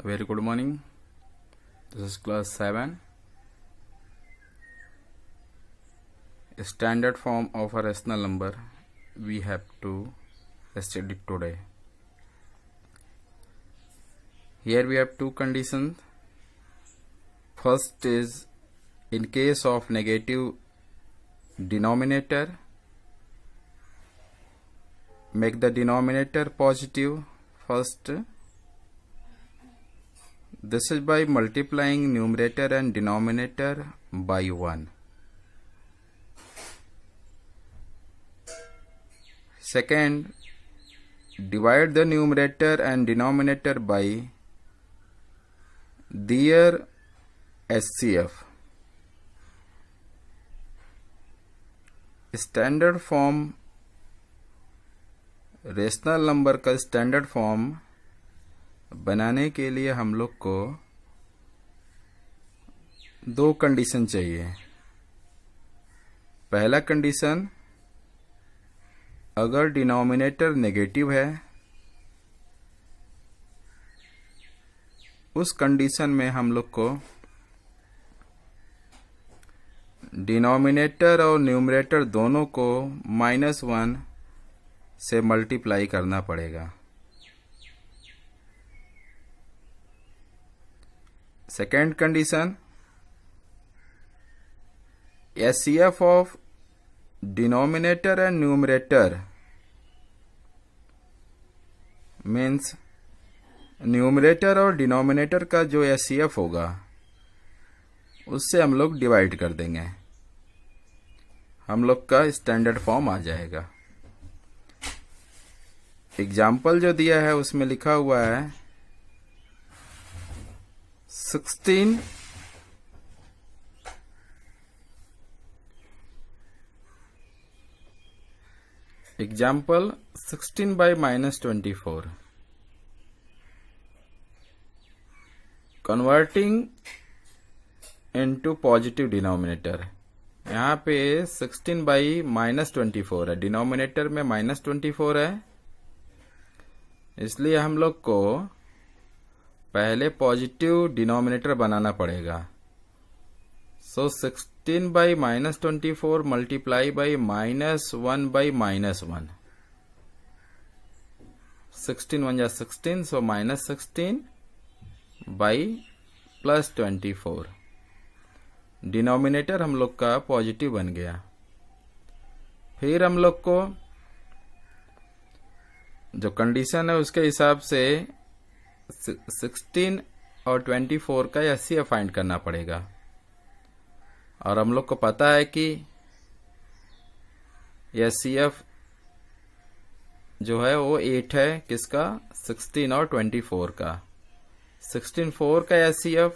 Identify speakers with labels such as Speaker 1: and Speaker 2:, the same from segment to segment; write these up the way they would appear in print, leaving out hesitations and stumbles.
Speaker 1: Very good morning. This is class 7. Standard form of a rational number we have to study today. Here we have two conditions. First is, in case of negative denominator, make the denominator positive first. This is by multiplying numerator and denominator by 1. Second, divide the numerator and denominator by their HCF. Standard form, rational number का standard form बनाने के लिए हम लोग को दो condition चाहिए. पहला कंडीशन, अगर डिनोमिनेटर नेगेटिव है उस कंडीशन में हम लोग को डिनोमिनेटर और न्यूमरेटर दोनों को -1 से मल्टीप्लाई करना पड़ेगा. Second condition, HCF of denominator and numerator means numerator और डिनोमिनेटर का जो HCF होगा उससे हम लोग डिवाइड कर देंगे. हम लोग का स्टैंडर्ड फॉर्म आ जाएगा. एग्जाम्पल जो दिया है उसमें लिखा हुआ है 16 example 16 by -24. Converting into positive denominator. यहाँ पे 16 by -24 है, डिनोमिनेटर में -24 है, इसलिए हम लोग को पहले पॉजिटिव डिनोमिनेटर बनाना पड़ेगा. सो 16 by -24 मल्टीप्लाई बाई -1 by -1. 16 1 जा 16, सो -16 by +24. डिनोमिनेटर हम लोग का पॉजिटिव बन गया. फिर हम लोग को जो कंडीशन है उसके हिसाब से 16 और 24 का HCF फाइंड करना पड़ेगा. और हम लोग को पता है कि HCF जो है वो 8 है. किसका? 16 और 24 का. 16 का HCF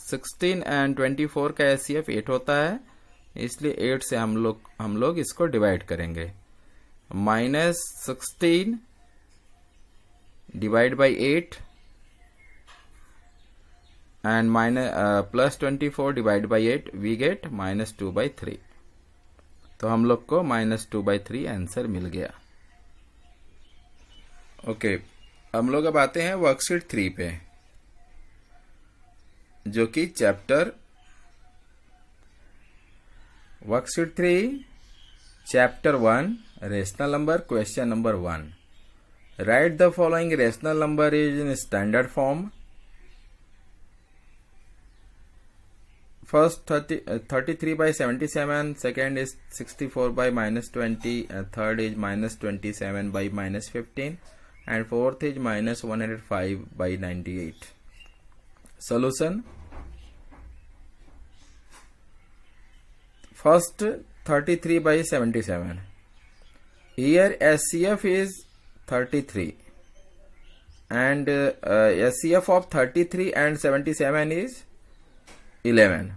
Speaker 1: 16 एंड 24 का HCF 8 होता है, इसलिए 8 से हम लोग इसको डिवाइड करेंगे. -16 divide by 8 and +24 divide by 8 we get -2/3. तो हम लोग को -2/3 आंसर मिल गया. ओके, हम लोग अब आते हैं वर्कशीट 3 पे, जो कि worksheet 3 chapter 1 rational number. Question number 1, right the following rational number is in standard form. First 33 by 77, second is 64 by -20, third is -27 by -15, and fourth is -105 by 98. Solution. First 33 by 77. Here HCF is 33 and HCF of 33 and 77 is 11.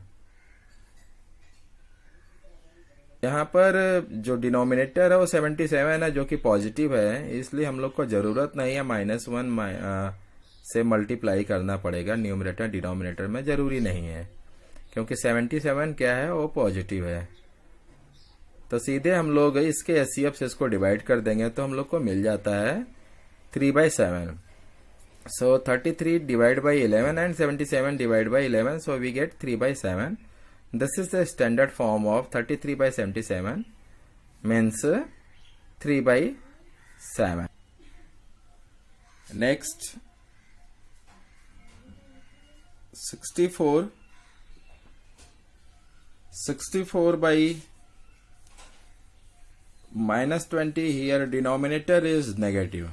Speaker 1: यहाँ पर जो denominator है वो 77 है, जो कि positive है, इसलिए हम लोग को जरूरत नहीं है -1 से मल्टीप्लाई करना पड़ेगा. न्यूमरेटर डिनोमिनेटर में जरूरी नहीं है, क्योंकि 77 क्या है, वो पॉजिटिव है. तो सीधे हम लोग इसके HCF से इसको डिवाइड कर देंगे तो हम लोग को मिल जाता है 3/7. So 33 divided by 11 and 77 divided by 11. So we get 3 by 7. This is the standard form of 33 by 77 means 3 by 7. Next 64 by minus 20. Here denominator is negative.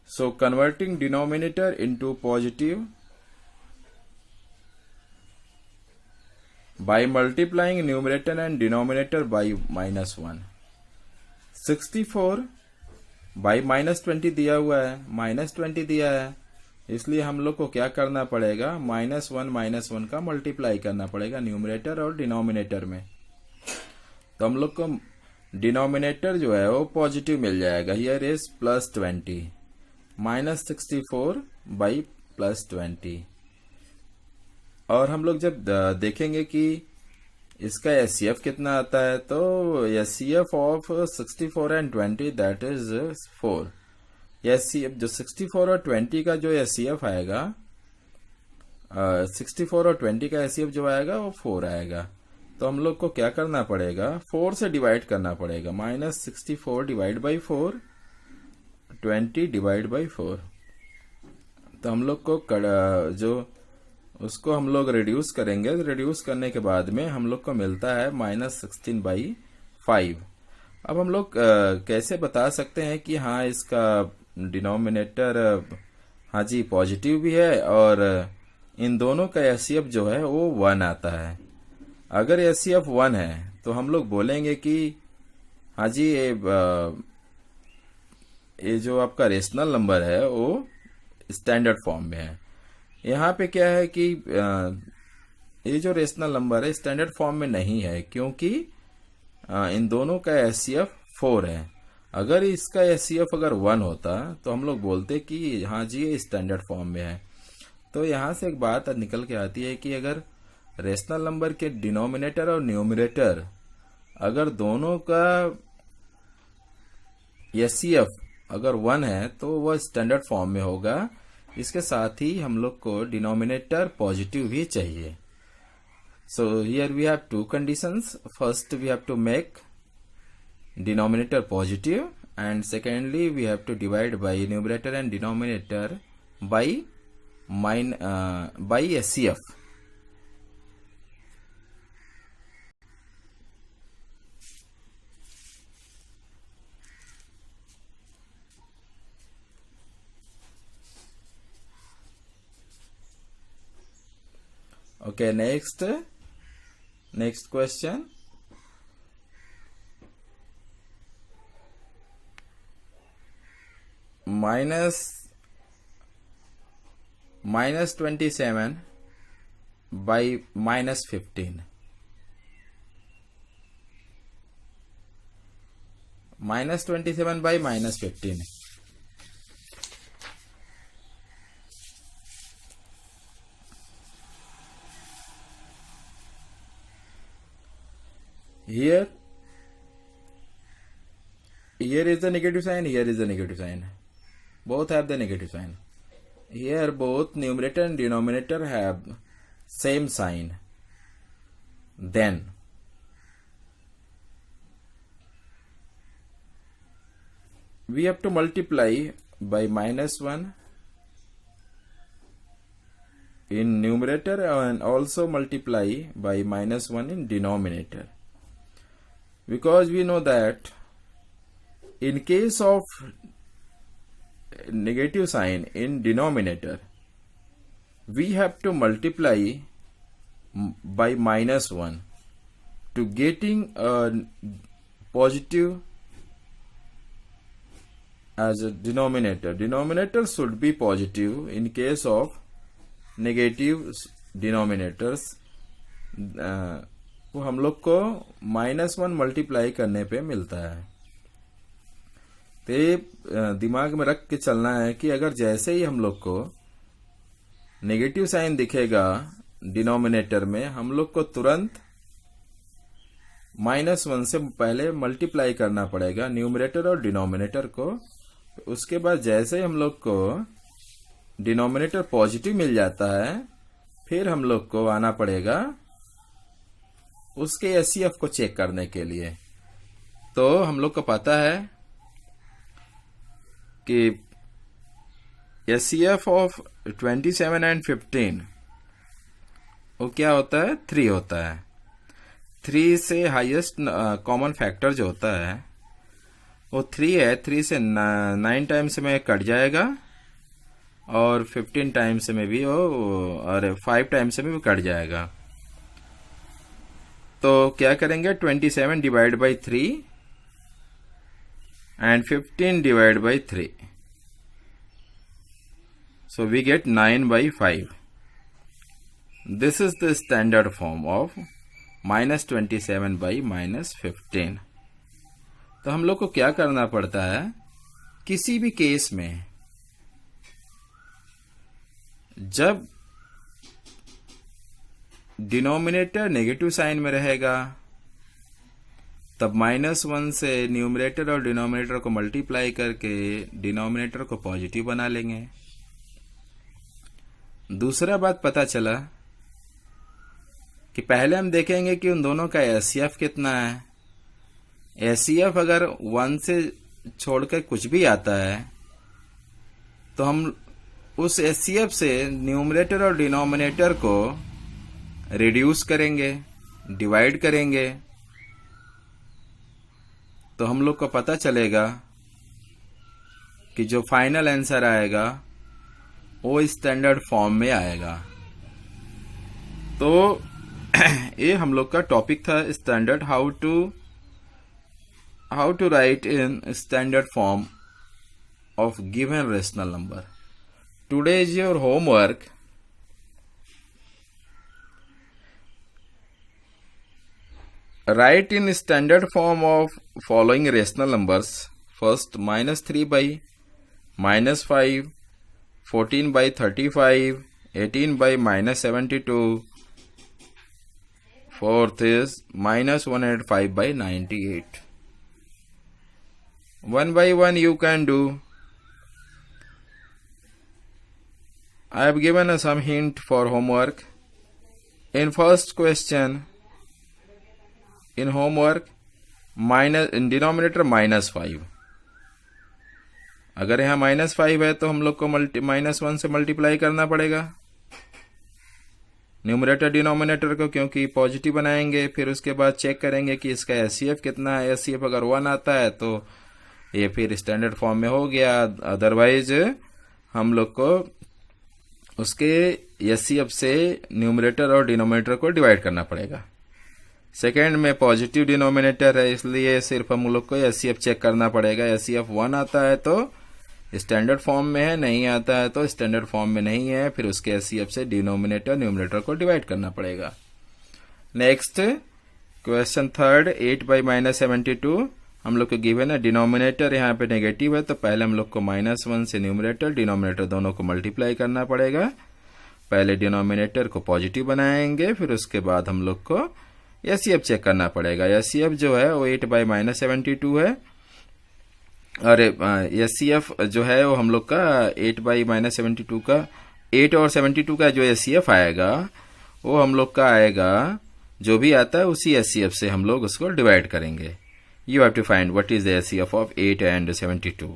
Speaker 1: So converting denominator into positive by multiplying numerator and denominator by minus 1. 64 by minus 20 दिया हुआ है, minus 20 दिया है, इसलिए हम लोग को क्या करना पड़ेगा, माइनस वन का मल्टीप्लाई करना पड़ेगा न्यूमरेटर और डिनोमिनेटर में. तो हम लोग को डिनोमिनेटर जो है वो पॉजिटिव मिल जाएगा. Here is plus 20 minus 64 by plus 20. और हम लोग जब देखेंगे कि इसका एचसीएफ कितना आता है, तो HCF of 64 and 20 that is 4. HCF जो 64 और 20 का जो एचसीएफ आएगा, 64 और 20 का एचसीएफ जो आएगा वो 4 आएगा. तो हम लोग को क्या करना पड़ेगा, 4 से डिवाइड करना पड़ेगा. Minus 64 divide by 4, 20 divide by 4. तो हम लोग को जो उसको हम लोग रिड्यूस करेंगे. रिड्यूस करने के बाद में हम लोग को मिलता है माइनस 16 बाई 5. अब हम लोग कैसे बता सकते हैं कि हाँ इसका डिनोमिनेटर हाँ जी पॉजिटिव भी है और इन दोनों का एचसीएफ जो है वो 1 आता है. अगर एचसीएफ 1 है तो हम लोग बोलेंगे कि हाँ जी ये जो आपका रेशनल नंबर है वो स्टैंडर्ड फॉर्म में है. यहाँ पे क्या है कि ये जो रेशनल नंबर है स्टैंडर्ड फॉर्म में नहीं है, क्योंकि इन दोनों का एचसीएफ 4 है. अगर इसका एचसीएफ अगर 1 होता तो हम लोग बोलते कि हाँ जी ये स्टैंडर्ड फॉर्म में है. तो यहाँ से एक बात निकल के आती है कि अगर रेशनल नंबर के डिनोमिनेटर और न्यूमरेटर अगर दोनों का एचसीएफ अगर 1 है तो वह स्टैंडर्ड फॉर्म में होगा. इसके साथ ही हम लोग को डिनोमिनेटर पॉजिटिव भी चाहिए. So here we have two conditions. First we have to make denominator positive and secondly we have to divide by numerator and denominator by HCF. Okay, next question. Minus 27 by minus 15. Minus 27 by minus 15. Here is the negative sign, here is the negative sign. Both have the negative sign. Here both numerator and denominator have same sign. Then we have to multiply by minus 1 in numerator and also multiply by minus 1 in denominator. Because we know that in case of negative sign in denominator, we have to multiply by minus 1 to getting a positive as a denominator. Denominator should be positive in case of negative denominators. वो हम लोग को -1 multiply करने पे मिलता है. तो ये दिमाग में रख के चलना है कि अगर जैसे ही हम लोग को नेगेटिव साइन दिखेगा डिनोमिनेटर में, हम लोग को तुरंत -1 से पहले मल्टीप्लाई करना पड़ेगा न्यूमरेटर और डिनोमिनेटर को. उसके बाद जैसे ही हम लोग को डिनोमिनेटर पॉजिटिव मिल जाता है, फिर हम लोग को आना पड़ेगा उसके एचसीएफ को चेक करने के लिए। तो हम लोग को पता है कि एचसीएफ ऑफ 27 एंड 15 वो क्या होता है, 3 होता है। 3 से हाईएस्ट कॉमन फैक्टर जो होता है वो 3 है। 3 से 9 टाइम्स में कट जाएगा और 15 टाइम्स में भी वो, और 5 टाइम्स में भी कट जाएगा। तो क्या करेंगे, 27 divide by 3 and 15 divide by 3, so we get 9 by 5. This is the standard form of -27 by -15. तो हम लोग को क्या करना पड़ता है, किसी भी केस में जब डिनोमिनेटर नेगेटिव साइन में रहेगा तब -1 से न्यूमरेटर और डिनोमिनेटर को मल्टीप्लाई करके डिनोमिनेटर को पॉजिटिव बना लेंगे। दूसरा बात पता चला कि पहले हम देखेंगे कि उन दोनों का एचसीएफ कितना है। एचसीएफ अगर 1 से छोड़कर कुछ भी आता है तो हम उस एचसीएफ से न्यूमरेटर और डिनोमिनेटर को रिड्यूस करेंगे, डिवाइड करेंगे, तो हम लोग को पता चलेगा कि जो फाइनल आंसर आएगा वो स्टैंडर्ड फॉर्म में आएगा। तो ये हम लोग का टॉपिक था standard, how to write in standard form of given rational number. Today is your homework. Write in standard form of following rational numbers. First, -3 by -5, 14 by 35, 18 by -72. Fourth is -105 by 98. One by one you can do. I have given some hint for homework. In first question, in homework, in denominator -5, अगर यहाँ -5 है तो हम लोग को -1 से multiply करना पड़ेगा न्यूमरेटर डिनोमिनेटर को, क्योंकि पॉजिटिव बनाएंगे। फिर उसके बाद चेक करेंगे कि इसका एचसीएफ कितना है। एचसीएफ अगर 1 आता है तो ये फिर स्टैंडर्ड फॉर्म में हो गया, अदरवाइज हम लोग को उसके एचसीएफ से न्यूमरेटर और डिनोमिनेटर को डिवाइड करना पड़ेगा। सेकेंड में पॉजिटिव डिनोमिनेटर है, इसलिए सिर्फ हम लोग को एचसीएफ चेक करना पड़ेगा। एचसीएफ 1 आता है तो स्टैंडर्ड फॉर्म में है, नहीं आता है तो स्टैंडर्ड फॉर्म में नहीं है, फिर उसके एचसीएफ से डिनोमिनेटर न्यूमरेटर को डिवाइड करना पड़ेगा। नेक्स्ट क्वेश्चन थर्ड, 8 by -72 हम लोग को गिवन है। डिनोमिनेटर यहाँ पे नेगेटिव है तो पहले हम लोग को -1 से न्यूमरेटर डिनोमिनेटर दोनों को मल्टीप्लाई करना पड़ेगा। पहले डिनोमिनेटर को पॉजिटिव बनाएंगे, फिर उसके बाद हम लोग को एचसीएफ चेक करना पड़ेगा। एचसीएफ जो है वो 8 by -72 है, और एचसीएफ जो है वो हम लोग का 8 by -72 का 8 और 72 का जो एचसीएफ आएगा वो हम लोग का आएगा, जो भी आता है उसी एचसीएफ से हम लोग उसको डिवाइड करेंगे। You have to find what is the HCF of 8 and 72।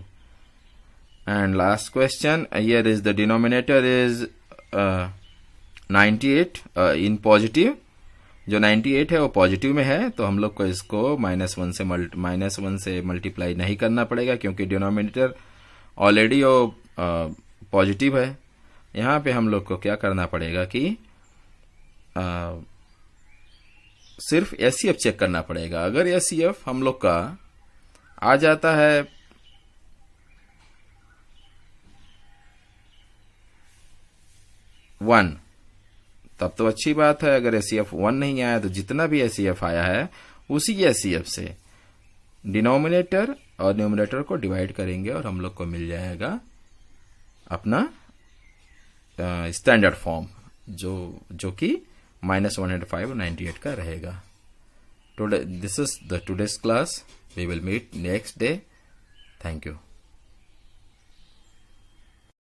Speaker 1: And last question, here is the denominator is 98 in positive. जो 98 है वो पॉजिटिव में है, तो हम लोग को इसको -1 से मल्टीप्लाई नहीं करना पड़ेगा, क्योंकि डिनोमिनेटर ऑलरेडी वो पॉजिटिव है। यहाँ पे हम लोग को क्या करना पड़ेगा कि सिर्फ एचसीएफ चेक करना पड़ेगा। अगर एचसीएफ हम लोग का आ जाता है वन, तब तो अच्छी बात है। अगर एचसीएफ 1 नहीं आया तो जितना भी एचसीएफ आया है उसी एचसीएफ से डिनोमिनेटर और न्यूमरेटर को डिवाइड करेंगे और हम लोग को मिल जाएगा अपना स्टैंडर्ड फॉर्म, जो कि -105 और 98 का रहेगा। This is the today's class. We will meet next day. Thank you.